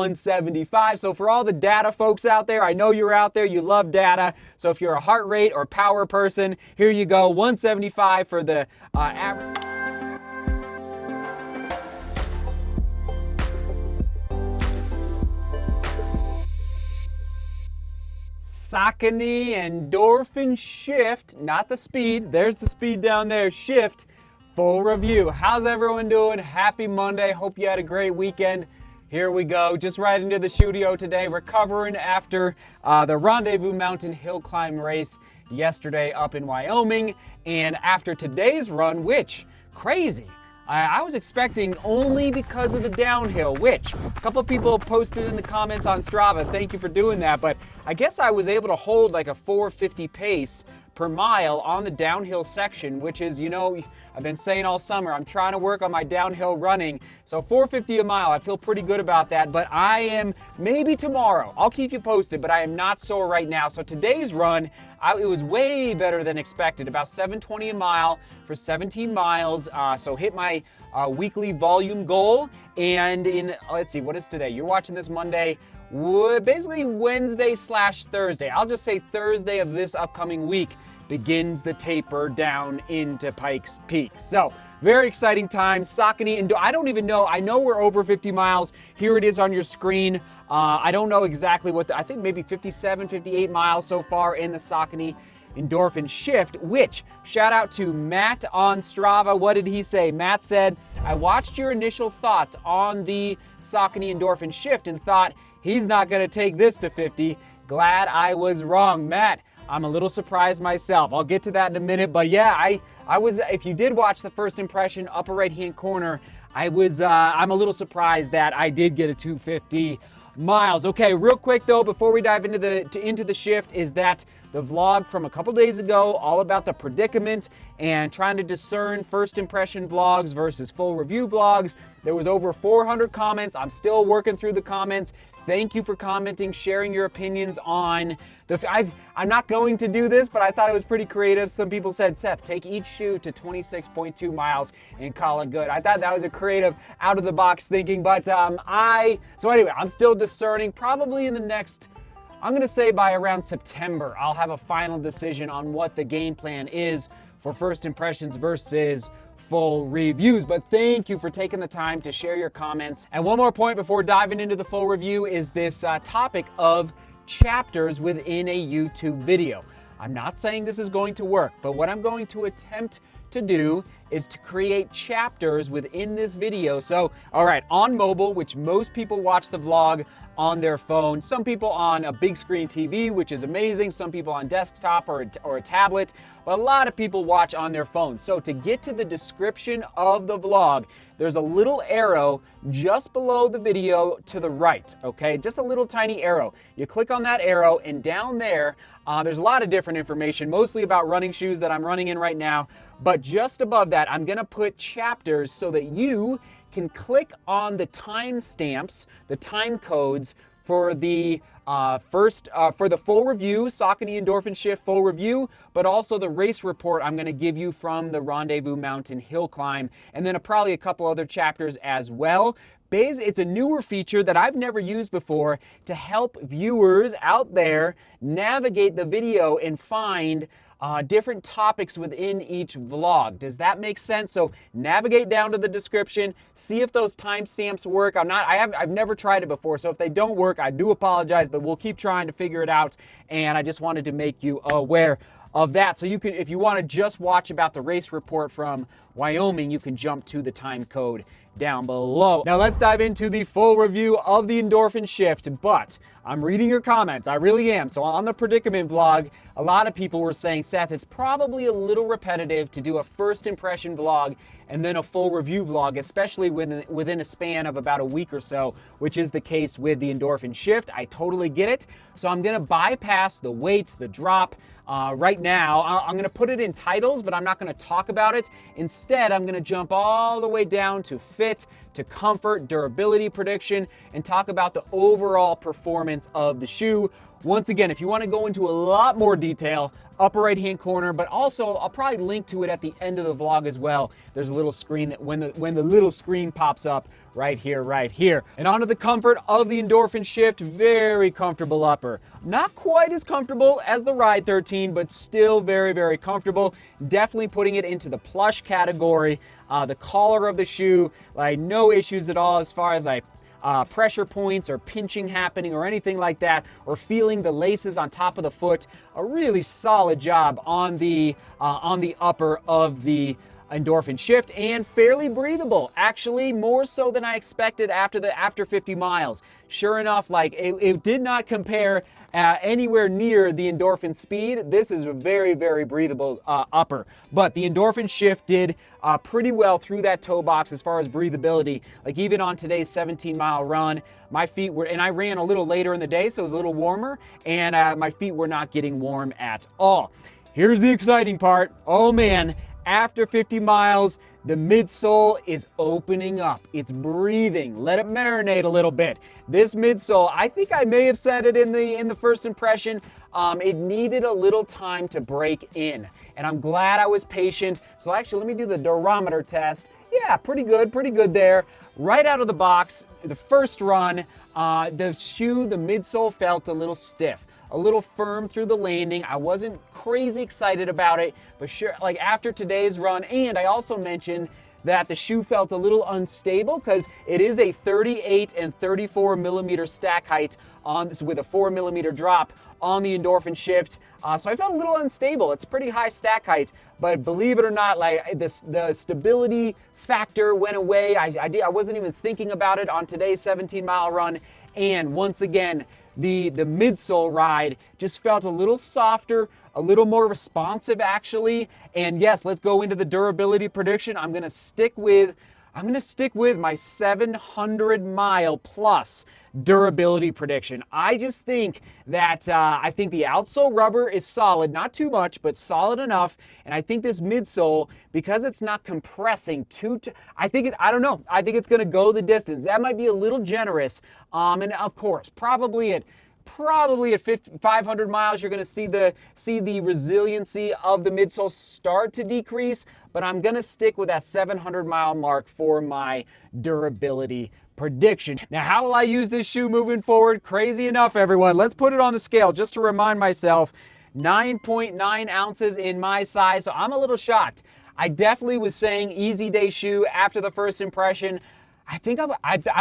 175. So for all the data folks out there, I know you're out there, you love data. So if you're a heart rate or power person, here you go, 175 for the average. Saucony Endorphin Shift, not the speed, there's the speed down there, Shift, full review. How's everyone doing? Happy Monday, hope you had a great weekend. Here we go, just right into the studio today, recovering after the Rendezvous mountain hill climb race yesterday up in Wyoming. And after today's run, which, crazy, I was expecting only because of the downhill, which a couple people posted in the comments on Strava. Thank you for doing that. But I guess I was able to hold like a 4:50 pace per mile on the downhill section, which is, you know, I've been saying all summer, I'm trying to work on my downhill running. So 4:50 a mile, I feel pretty good about that, but I am, maybe tomorrow, I'll keep you posted, but I am not sore right now. So today's run, it was way better than expected, about 7:20 a mile for 17 miles. So hit my weekly volume goal. And let's see, what is today? You're watching this Monday, basically Wednesday/Thursday. I'll just say Thursday of this upcoming week begins the taper down into Pikes Peak. So very exciting time. Saucony, and I don't even know, I know we're over 50 miles. Here it is on your screen. I don't know exactly what, I think maybe 57, 58 miles so far in the Saucony Endorphin Shift, which, shout out to Matt on Strava. What did he say? Matt said, I watched your initial thoughts on the Saucony Endorphin Shift and thought, he's not gonna take this to 50. Glad I was wrong. Matt, I'm a little surprised myself. I'll get to that in a minute, but yeah, I was, if you did watch the first impression, upper right-hand corner, I'm a little surprised that I did get a 250 miles. Okay, real quick though, before we dive into the shift, is that the vlog from a couple days ago, all about the predicament and trying to discern first impression vlogs versus full review vlogs. There was over 400 comments. I'm still working through the comments. Thank you for commenting, sharing your opinions on I'm not going to do this, but I thought it was pretty creative. Some people said, Seth, take each shoe to 26.2 miles and call it good. I thought that was a creative, out of the box thinking, but so anyway, I'm still discerning. Probably in the next, I'm gonna say by around September, I'll have a final decision on what the game plan is for first impressions versus full reviews. But thank you for taking the time to share your comments. And one more point before diving into the full review is this topic of chapters within a YouTube video. I'm not saying this is going to work, but what I'm going to attempt to do is to create chapters within this video. So, all right, on mobile, which most people watch the vlog on their phone, some people on a big screen TV, which is amazing, some people on desktop or a tablet, but a lot of people watch on their phone. So to get to the description of the vlog, there's a little arrow just below the video to the right, okay? Just a little tiny arrow. You click on that arrow, and down there, there's a lot of different information, mostly about running shoes that I'm running in right now, but just above that, I'm gonna put chapters so that you can click on the timestamps, the time codes for the for the full review, Saucony Endorphin Shift full review, but also the race report I'm gonna give you from the Rendezvous mountain hill climb, and then probably a couple other chapters as well. It's a newer feature that I've never used before to help viewers out there navigate the video and find different topics within each vlog. Does that make sense? So navigate down to the description, see if those timestamps work. I've never tried it before, so if they don't work, I do apologize, but we'll keep trying to figure it out. And I just wanted to make you aware of that. So you can, if you want to just watch about the race report from Wyoming, you can jump to the time code down below. Now let's dive into the full review of the Endorphin Shift, but I'm reading your comments, I really am. So on the predicament vlog, a lot of people were saying, Seth, it's probably a little repetitive to do a first impression vlog and then a full review vlog, especially within a span of about a week or so, which is the case with the Endorphin Shift. I totally get it. So I'm gonna bypass the weight, the drop. Right now, I'm gonna put it in titles, but I'm not gonna talk about it. Instead, I'm gonna jump all the way down to fit, to comfort, durability prediction, and talk about the overall performance of the shoe. Once again, if you wanna go into a lot more detail, upper right-hand corner, but also I'll probably link to it at the end of the vlog as well. There's a little screen that when the little screen pops up right here, right here. And onto the comfort of the Endorphin Shift, very comfortable upper. Not quite as comfortable as the Ride 13, but still very, very comfortable. Definitely putting it into the plush category. The collar of the shoe, like no issues at all as far as pressure points or pinching happening or anything like that, or feeling the laces on top of the foot. A really solid job on the upper of the Endorphin Shift, and fairly breathable, actually more so than I expected after 50 miles. Sure enough, like it did not compare anywhere near the Endorphin Speed. This is a very, very breathable upper, but the Endorphin Shift did pretty well through that toe box as far as breathability. Like even on today's 17-mile run, my feet were, and I ran a little later in the day, so it was a little warmer, and my feet were not getting warm at all. Here's the exciting part. Oh man. After 50 miles, the midsole is opening up. It's breathing. Let it marinate a little bit. This midsole, I think I may have said it in the first impression, it needed a little time to break in. And I'm glad I was patient. So actually, let me do the durometer test. Yeah, pretty good there. Right out of the box, the first run, the midsole felt a little stiff, a little firm through the landing. I wasn't crazy excited about it, but sure, like after today's run, and I also mentioned that the shoe felt a little unstable because it is a 38 and 34 millimeter stack height with a 4 millimeter drop on the Endorphin Shift. So I felt a little unstable. It's pretty high stack height, but believe it or not, like the stability factor went away. I wasn't even thinking about it on today's 17-mile run. And once again, the midsole ride just felt a little softer, a little more responsive actually. And yes, let's go into the durability prediction. I'm gonna stick with my 700-mile plus durability prediction. I just think that I think the outsole rubber is solid, not too much, but solid enough. And I think this midsole, because it's not compressing I think it's going to go the distance. That might be a little generous. And of course, probably at 500 miles, you're going to see the resiliency of the midsole start to decrease, but I'm going to stick with that 700-mile mark for my durability prediction. Now, how will I use this shoe moving forward? Crazy enough, everyone. Let's put it on the scale just to remind myself. 9.9 ounces in my size, so I'm a little shocked. I definitely was saying easy day shoe after the first impression. I think I'm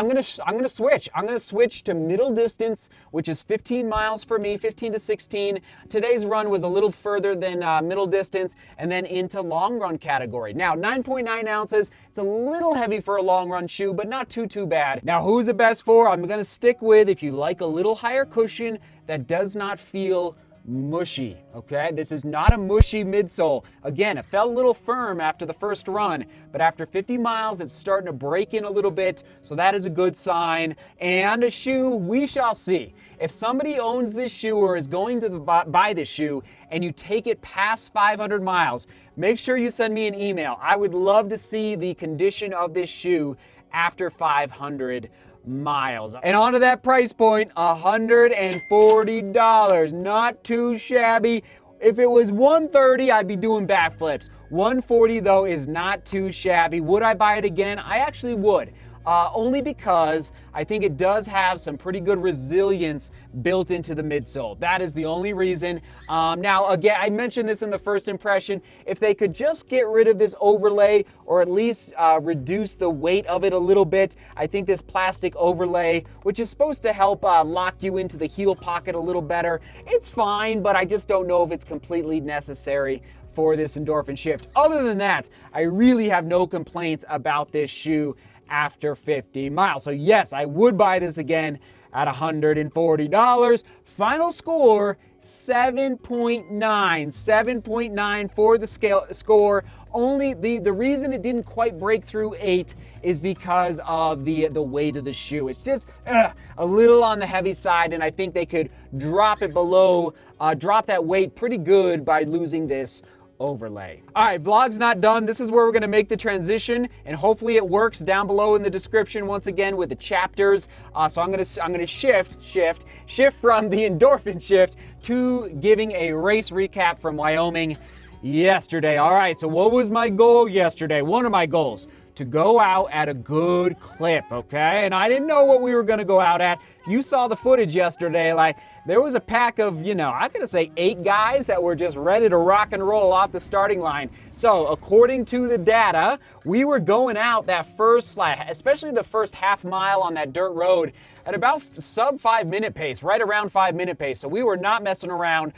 gonna switch. I'm gonna switch to middle distance, which is 15 miles for me, 15 to 16. Today's run was a little further than middle distance, and then into long run category. Now, 9.9 ounces. It's a little heavy for a long run shoe, but not too bad. Now, who's it best for? I'm gonna stick with, if you like a little higher cushion that does not feel mushy, okay? This is not a mushy midsole. Again, it felt a little firm after the first run, but after 50 miles, it's starting to break in a little bit, so that is a good sign. And a shoe, we shall see. If somebody owns this shoe or is going to buy this shoe and you take it past 500 miles, make sure you send me an email. I would love to see the condition of this shoe after 500 miles. And onto that price point, $140. Not too shabby. If it was $130, I'd be doing backflips. $140 though is not too shabby. Would I buy it again? I actually would. Only because I think it does have some pretty good resilience built into the midsole. That is the only reason. Now, again, I mentioned this in the first impression. If they could just get rid of this overlay, or at least reduce the weight of it a little bit, I think this plastic overlay, which is supposed to help lock you into the heel pocket a little better, it's fine, but I just don't know if it's completely necessary for this Endorphin Shift. Other than that, I really have no complaints about this shoe after 50 miles. So yes, I would buy this again at $140. Final score, 7.9 for the score. Only the reason it didn't quite break through 8 is because of the weight of the shoe. It's just a little on the heavy side, and I think they could drop it below, drop that weight pretty good by losing this overlay. All right, vlog's not done. This is where we're gonna make the transition, and hopefully it works down below in the description once again with the chapters. So I'm gonna shift from the Endorphin Shift to giving a race recap from Wyoming yesterday. All right, so what was my goal yesterday? One of my goals, to go out at a good clip, okay? And I didn't know what we were gonna go out at. You saw the footage yesterday, like there was a pack of, I'm gonna say 8 guys that were just ready to rock and roll off the starting line. So according to the data, we were going out that first especially the first half mile on that dirt road at about sub 5-minute pace, right around 5-minute pace. So we were not messing around,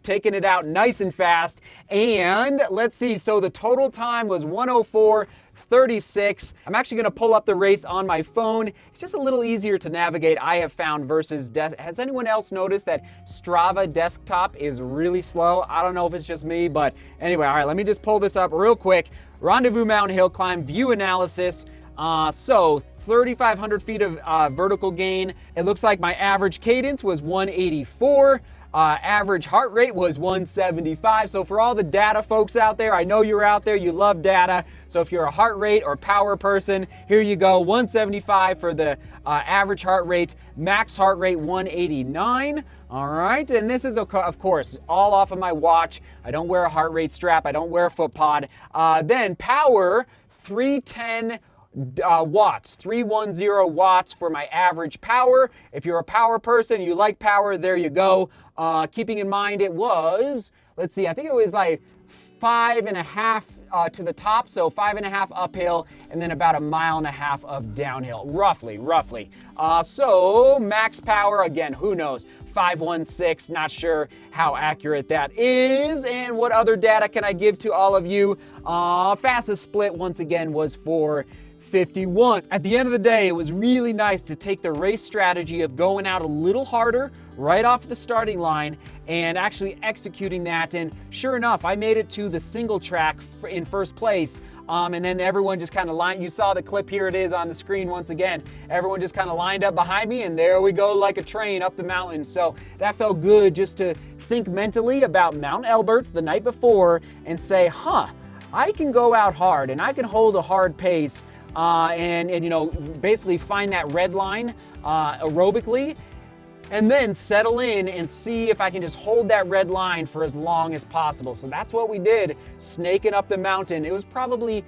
taking it out nice and fast. And let's see, so the total time was 1:04:36. I'm actually gonna pull up the race on my phone. It's just a little easier to navigate, I have found, versus has anyone else noticed that Strava desktop is really slow? I don't know if it's just me, but anyway, all right, let me just pull this up real quick. Rendezvous Mountain Hill Climb view analysis. So 3,500 feet of vertical gain. It looks like my average cadence was 184. Average heart rate was 175. So for all the data folks out there, I know you're out there, you love data. So if you're a heart rate or power person, here you go, 175 for the average heart rate, max heart rate 189. All right, and this is, of course, all off of my watch. I don't wear a heart rate strap, I don't wear a foot pod. Then power, 310 watts, 310 watts for my average power. If you're a power person, you like power, there you go. Keeping in mind it was, let's see, I think it was like 5.5 to the top, so 5.5 uphill, and then about 1.5 miles of downhill, roughly. So max power, again, who knows, 516, not sure how accurate that is. And what other data can I give to all of you? Fastest split, once again, was 4:51. At the end of the day, it was really nice to take the race strategy of going out a little harder right off the starting line and actually executing that. And sure enough, I made it to the single track in first place. And then everyone just kind of lined, you saw the clip, here it is on the screen once again. Everyone just kind of lined up behind me, and there we go like a train up the mountain. So that felt good, just to think mentally about Mount Elbert the night before and say, I can go out hard and I can hold a hard pace. And basically find that red line aerobically, and then settle in and see if I can just hold that red line for as long as possible. So that's what we did, snaking up the mountain. It was probably,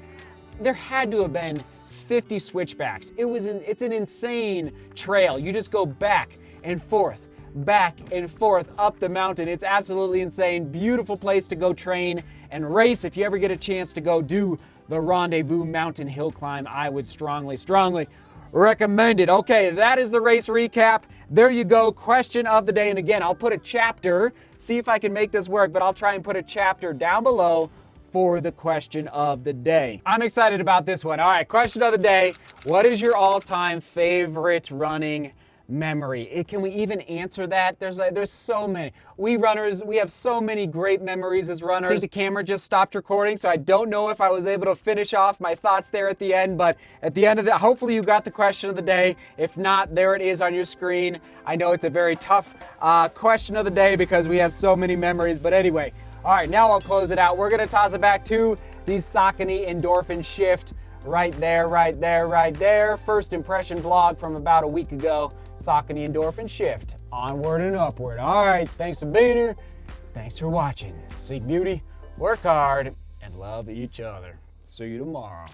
there had to have been 50 switchbacks. It's an insane trail. You just go back and forth up the mountain. It's absolutely insane. Beautiful place to go train and race. If you ever get a chance to go do the Rendezvous Mountain Hill Climb, I would strongly recommend it. Okay, that is the race recap. There you go, question of the day. And again, I'll put a chapter, see if I can make this work, but I'll try and put a chapter down below for the question of the day. I'm excited about this one. All right, question of the day. What is your all-time favorite running memory? Can we even answer that? There's so many. We runners, we have so many great memories as runners. I think the camera just stopped recording, so I don't know if I was able to finish off my thoughts there at the end, but at the end of that, hopefully you got the question of the day. If not, there it is on your screen. I know it's a very tough question of the day because we have so many memories, but anyway. All right, now I'll close it out. We're gonna toss it back to the Saucony Endorphin Shift. Right there. First impression vlog from about a week ago. Saucony Endorphin Shift. Onward and upward. All right, thanks for being here. Thanks for watching. Seek beauty, work hard, and love each other. See you tomorrow.